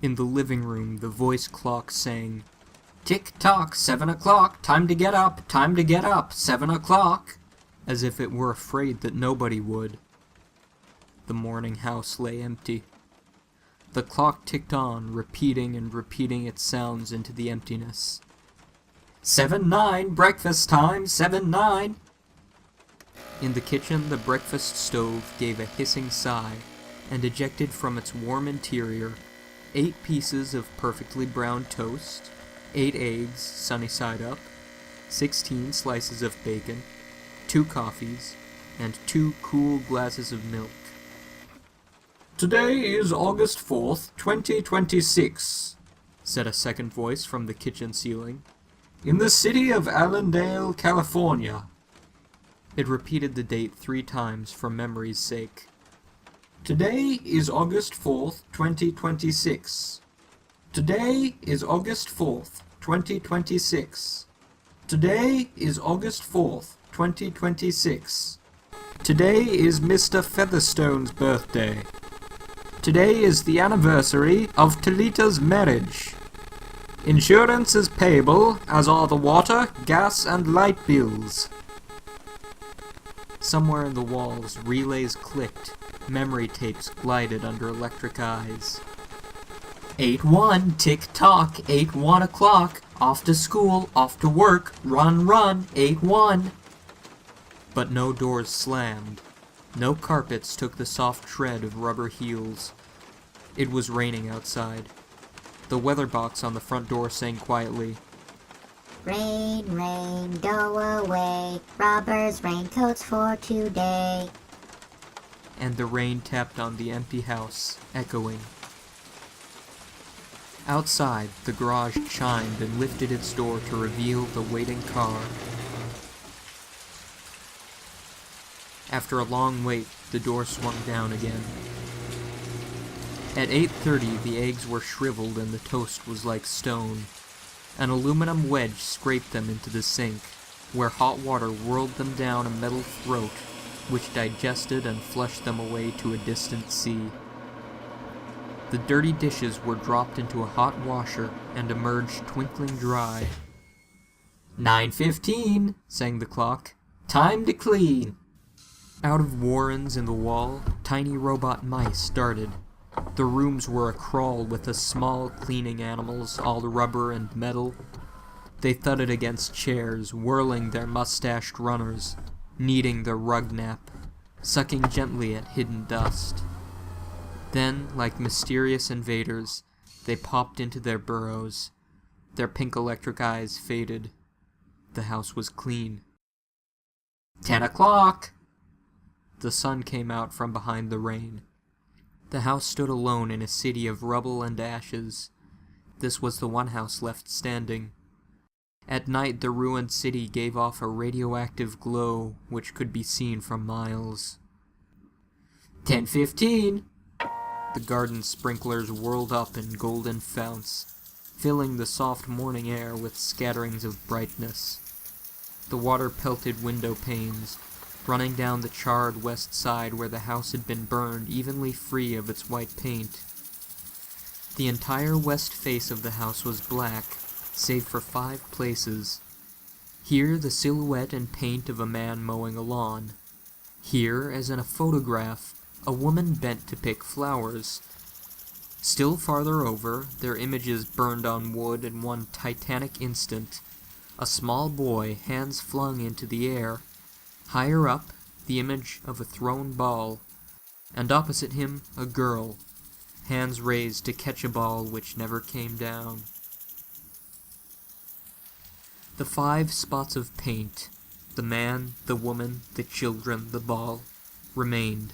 In the living room, the voice clock sang, "Tick-tock, 7 o'clock, time to get up, 7 o'clock," as if it were afraid that nobody would. The morning house lay empty. The clock ticked on, repeating and repeating its sounds into the emptiness. 7-9, breakfast time, 7-9. In the kitchen, the breakfast stove gave a hissing sigh, and ejected from its warm interior 8 pieces of perfectly browned toast, 8 eggs, sunny side up, 16 slices of bacon, 2 coffees, and 2 cool glasses of milk. "Today is August 4th, 2026, said a second voice from the kitchen ceiling. "In the city of Allendale, California." It repeated the date 3 times for memory's sake. "Today is August 4th, 2026. Today is August 4th, 2026. Today is August 4th, 2026. Today is Mr. Featherstone's birthday. Today is the anniversary of Talita's marriage. Insurance is payable, as are the water, gas, and light bills." Somewhere in the walls, relays clicked, memory tapes glided under electric eyes. 8-1, tick-tock, 8-1 o'clock, off to school, off to work, run, run, 8-1. But no doors slammed. No carpets took the soft tread of rubber heels. It was raining outside. The weather box on the front door sang quietly, "Rain, rain, go away, robbers' raincoats for today." and the rain tapped on the empty house, echoing. Outside, the garage chimed and lifted its door to reveal the waiting car. After a long wait, the door swung down again. At 8:30, the eggs were shriveled and the toast was like stone. An aluminum wedge scraped them into the sink, where hot water whirled them down a metal throat, which digested and flushed them away to a distant sea. The dirty dishes were dropped into a hot washer and emerged twinkling dry. 9:15, sang the clock. "Time to clean." Out of warrens in the wall, tiny robot mice darted. The rooms were acrawl with the small cleaning animals, all rubber and metal. They thudded against chairs, whirling their mustached runners, kneading their rug nap, sucking gently at hidden dust. Then, like mysterious invaders, they popped into their burrows. Their pink electric eyes faded. The house was clean. 10 o'clock! The sun came out from behind the rain. The house stood alone in a city of rubble and ashes. This was the one house left standing. At night, the ruined city gave off a radioactive glow which could be seen from miles. 10:15! The garden sprinklers whirled up in golden founts, filling the soft morning air with scatterings of brightness. The water pelted window panes, running down the charred west side where the house had been burned evenly free of its white paint. The entire west face of the house was black, save for 5 places. Here the silhouette and paint of a man mowing a lawn. Here, as in a photograph, a woman bent to pick flowers. Still farther over, their images burned on wood in one titanic instant. A small boy, hands flung into the air. Higher up, the image of a thrown ball, and opposite him, a girl, hands raised to catch a ball which never came down. The 5 spots of paint, the man, the woman, the children, the ball, remained.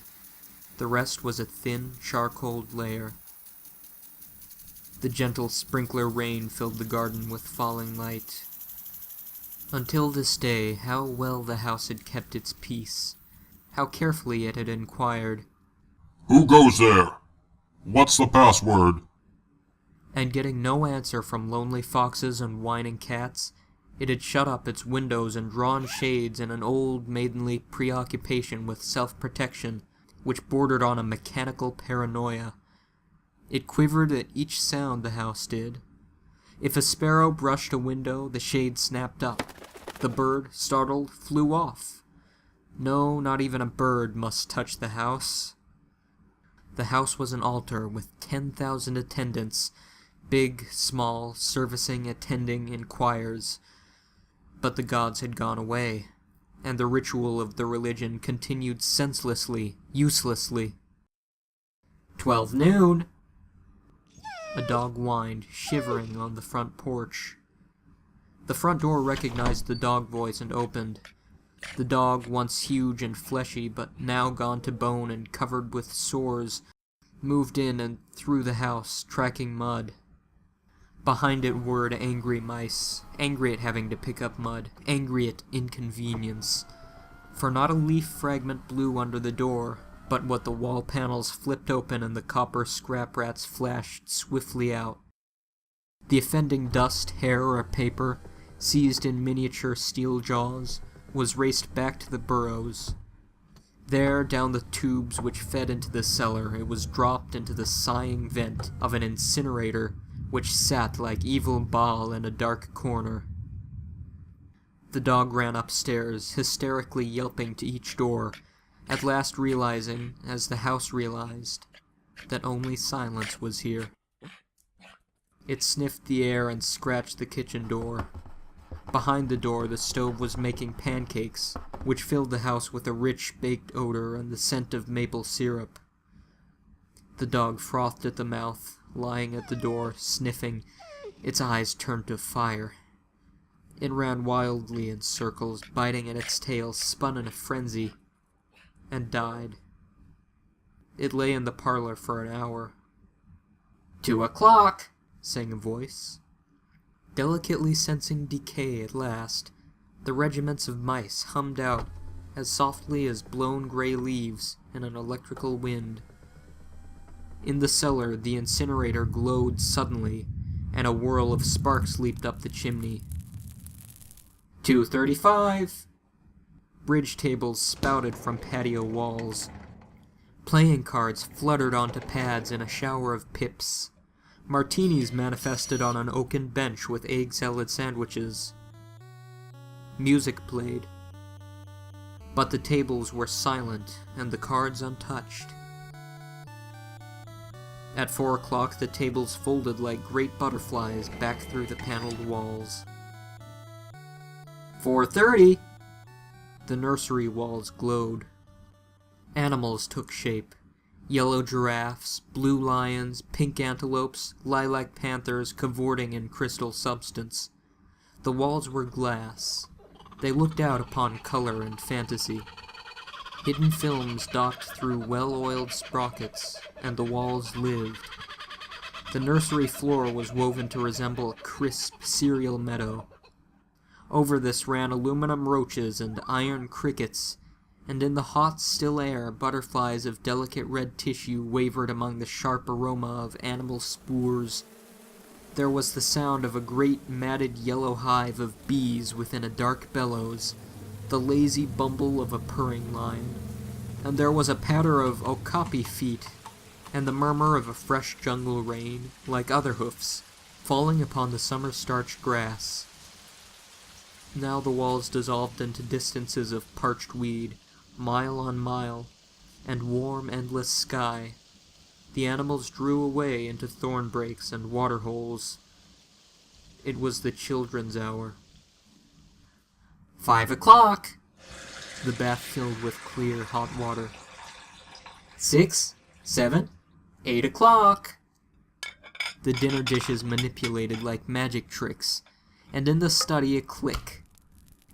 The rest was a thin, charcoal layer. The gentle sprinkler rain filled the garden with falling light. Until this day, how well the house had kept its peace. How carefully it had inquired, "Who goes there? What's the password?" And getting no answer from lonely foxes and whining cats, it had shut up its windows and drawn shades in an old maidenly preoccupation with self-protection which bordered on a mechanical paranoia. It quivered at each sound the house did. If a sparrow brushed a window, the shade snapped up. The bird, startled, flew off. No, not even a bird must touch the house. The house was an altar with 10,000 attendants, big, small, servicing, attending in choirs. But the gods had gone away, and the ritual of the religion continued senselessly, uselessly. 12 noon! A dog whined, shivering on the front porch. The front door recognized the dog voice and opened. The dog, once huge and fleshy, but now gone to bone and covered with sores, moved in and through the house, tracking mud. Behind it whirred angry mice, angry at having to pick up mud, angry at inconvenience. For not a leaf fragment blew under the door, but what the wall panels flipped open and the copper scrap rats flashed swiftly out. The offending dust, hair, or paper, seized in miniature steel jaws, was raced back to the burrows. There, down the tubes which fed into the cellar, it was dropped into the sighing vent of an incinerator which sat like evil Baal in a dark corner. The dog ran upstairs, hysterically yelping to each door, at last realizing, as the house realized, that only silence was here. It sniffed the air and scratched the kitchen door. Behind the door, the stove was making pancakes, which filled the house with a rich baked odor and the scent of maple syrup. The dog frothed at the mouth, lying at the door, sniffing, its eyes turned to fire. It ran wildly in circles, biting at its tail, spun in a frenzy, and died. It lay in the parlor for an hour. 2 o'clock, sang a voice. Delicately sensing decay at last, the regiments of mice hummed out as softly as blown gray leaves in an electrical wind. In the cellar, the incinerator glowed suddenly, and a whirl of sparks leaped up the chimney. 2:35! Bridge tables spouted from patio walls. Playing cards fluttered onto pads in a shower of pips. Martinis manifested on an oaken bench with egg salad sandwiches. Music played. But the tables were silent and the cards untouched. At 4 o'clock, the tables folded like great butterflies back through the paneled walls. 4:30! The nursery walls glowed. Animals took shape. Yellow giraffes, blue lions, pink antelopes, lilac panthers cavorting in crystal substance. The walls were glass. They looked out upon color and fantasy. Hidden films docked through well-oiled sprockets, and the walls lived. The nursery floor was woven to resemble a crisp cereal meadow. Over this ran aluminum roaches and iron crickets, and in the hot, still air, butterflies of delicate red tissue wavered among the sharp aroma of animal spores. There was the sound of a great matted yellow hive of bees within a dark bellows, the lazy bumble of a purring lion, and there was a patter of okapi feet, and the murmur of a fresh jungle rain, like other hoofs, falling upon the summer-starched grass. Now the walls dissolved into distances of parched weed, mile on mile, and warm, endless sky. The animals drew away into thorn breaks and water holes. It was the children's hour. 5 o'clock! The bath filled with clear, hot water. 6, 7, 8 o'clock! The dinner dishes manipulated like magic tricks, and in the study a click.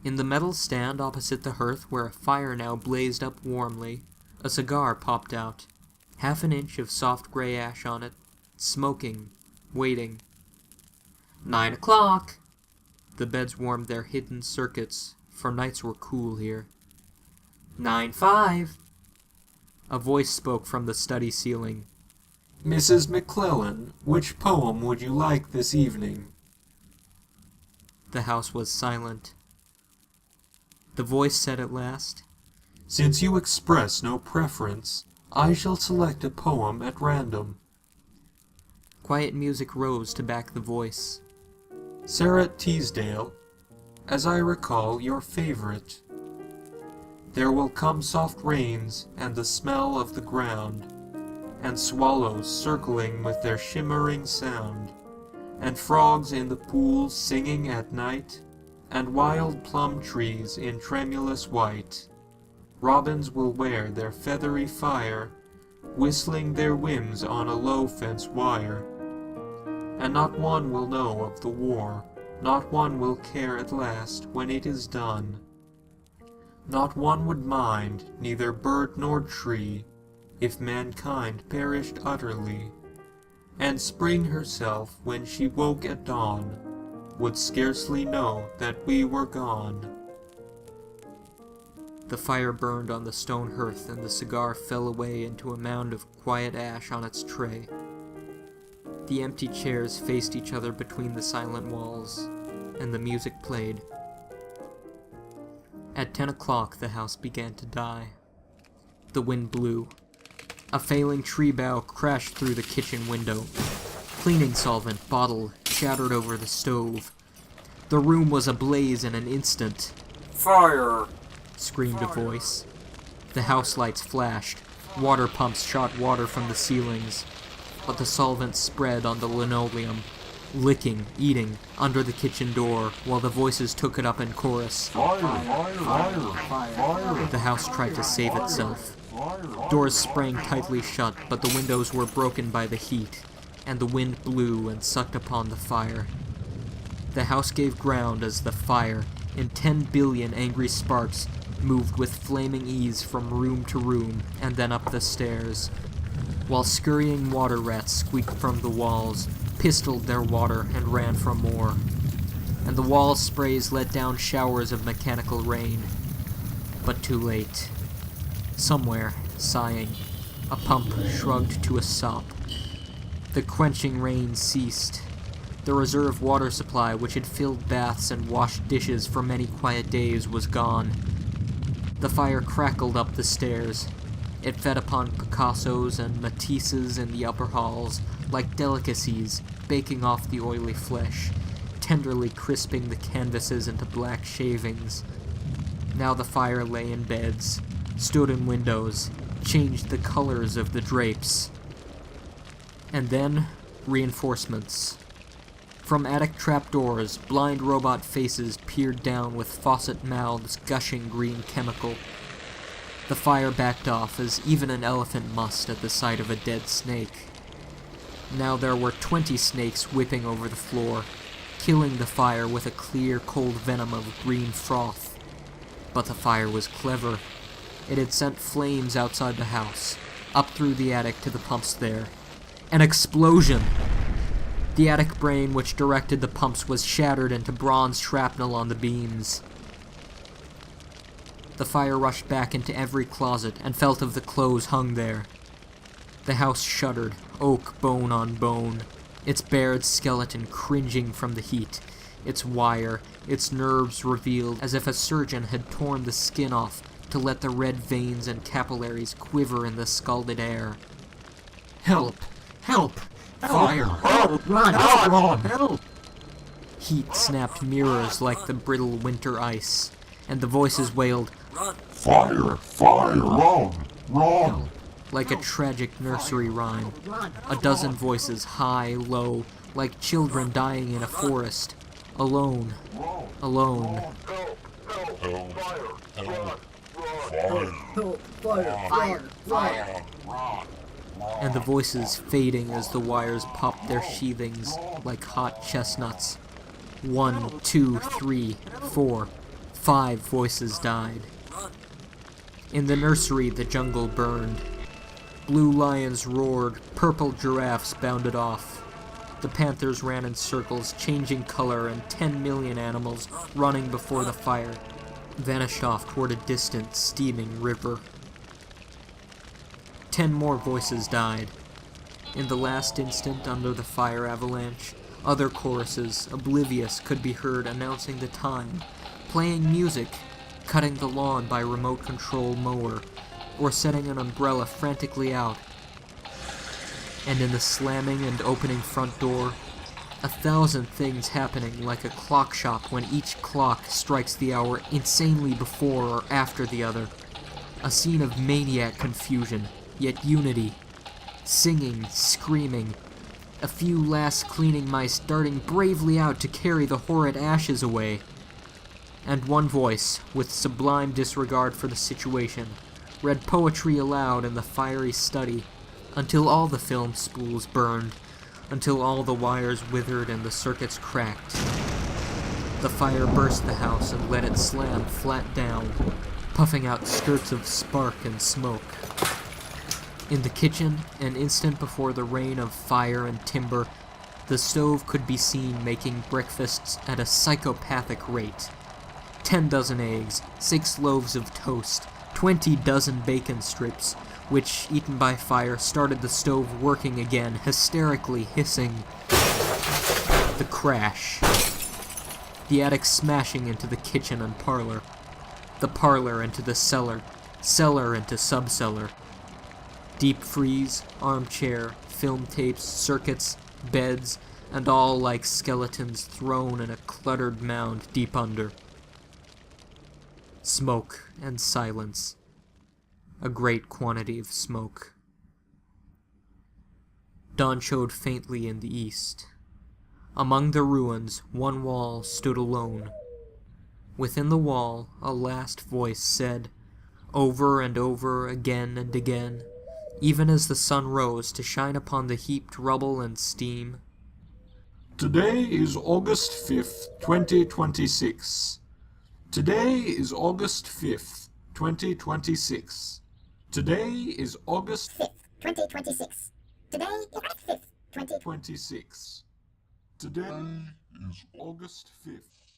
In the metal stand opposite the hearth, where a fire now blazed up warmly, a cigar popped out, half an inch of soft gray ash on it, smoking, waiting. 9 o'clock! The beds warmed their hidden circuits, for nights were cool here. 9:05! A voice spoke from the study ceiling. Mrs. McClellan, which poem would you like this evening? The house was silent. The voice said at last, Since you express no preference, I shall select a poem at random. Quiet music rose to back the voice. Sarah Teasdale, as I recall your favorite. There will come soft rains and the smell of the ground, and swallows circling with their shimmering sound, and frogs in the pools singing at night, and wild plum trees in tremulous white. Robins will wear their feathery fire, whistling their whims on a low fence wire. And not one will know of the war, not one will care at last when it is done. Not one would mind, neither bird nor tree, if mankind perished utterly. And spring herself, when she woke at dawn, would scarcely know that we were gone. The fire burned on the stone hearth, and the cigar fell away into a mound of quiet ash on its tray. The empty chairs faced each other between the silent walls, and the music played. At 10 o'clock, the house began to die. The wind blew. A failing tree bough crashed through the kitchen window. Cleaning solvent bottle shattered over the stove. The room was ablaze in an instant. Fire! Screamed a voice. The house lights flashed. Water pumps shot water from the ceilings. But the solvent spread on the linoleum, licking, eating, under the kitchen door, while the voices took it up in chorus. Fire! Fire! Fire! Fire! The house tried to save itself. Doors sprang tightly shut, but the windows were broken by the heat, and the wind blew and sucked upon the fire. The house gave ground as the fire, in 10 billion angry sparks, moved with flaming ease from room to room, and then up the stairs, while scurrying water rats squeaked from the walls, pistoled their water, and ran for more. And the wall sprays let down showers of mechanical rain. But too late. Somewhere, sighing, a pump shrugged to a sop. The quenching rain ceased. The reserve water supply, which had filled baths and washed dishes for many quiet days, was gone. The fire crackled up the stairs. It fed upon Picassos and Matisses in the upper halls, like delicacies, baking off the oily flesh, tenderly crisping the canvases into black shavings. Now the fire lay in beds, stood in windows, changed the colors of the drapes. And then, reinforcements. From attic trapdoors, blind robot faces peered down with faucet mouths gushing green chemical. The fire backed off, as even an elephant must at the sight of a dead snake. Now there were 20 snakes whipping over the floor, killing the fire with a clear, cold venom of green froth. But the fire was clever. It had sent flames outside the house, up through the attic to the pumps there. An explosion! The attic brain which directed the pumps was shattered into bronze shrapnel on the beams. The fire rushed back into every closet and felt of the clothes hung there. The house shuddered, oak bone on bone, its bared skeleton cringing from the heat, its wire, its nerves revealed as if a surgeon had torn the skin off to let the red veins and capillaries quiver in the scalded air. Help! Help! Fire! Help! Run! Run! Help! Heat snapped mirrors like the brittle winter ice, and the voices wailed, Fire! Fire! Run! Run! like a tragic nursery rhyme. A dozen voices, high, low, like children dying in a forest. Alone. Alone. Help! Help! Fire! Fire! And the voices fading as the wires popped their sheathings like hot chestnuts. 1, 2, 3, 4, 5 voices died. In the nursery, the jungle burned. Blue lions roared, purple giraffes bounded off. The panthers ran in circles, changing color, and 10 million animals, running before the fire, vanished off toward a distant, steaming river. 10 more voices died. In the last instant under the fire avalanche, other choruses, oblivious, could be heard announcing the time, playing music, cutting the lawn by remote control mower, or setting an umbrella frantically out. and in the slamming and opening front door, 1,000 things happening like a clock shop when each clock strikes the hour insanely before or after the other. A scene of maniac confusion, yet unity. Singing, screaming, a few last cleaning mice darting bravely out to carry the horrid ashes away. And one voice, with sublime disregard for the situation, read poetry aloud in the fiery study, until all the film spools burned, until all the wires withered and the circuits cracked. The fire burst the house and let it slam flat down, puffing out skirts of spark and smoke. In the kitchen, an instant before the rain of fire and timber, the stove could be seen making breakfasts at a psychopathic rate. 10 dozen eggs, 6 loaves of toast, 20 dozen bacon strips, which, eaten by fire, started the stove working again, hysterically hissing. The crash. The attic smashing into the kitchen and parlor. The parlor into the cellar. Cellar into subcellar. Deep freeze, armchair, film tapes, circuits, beds, and all like skeletons thrown in a cluttered mound deep under. Smoke and silence. A great quantity of smoke. Dawn showed faintly in the east. Among the ruins, one wall stood alone. Within the wall, a last voice said, over and over, again and again, even as the sun rose to shine upon the heaped rubble and steam, Today is August 5th, 2026. Today is August 5th, 2026. Today is August 5th, 2026. Today is August 5th, 2026. 26. Today is August 5th.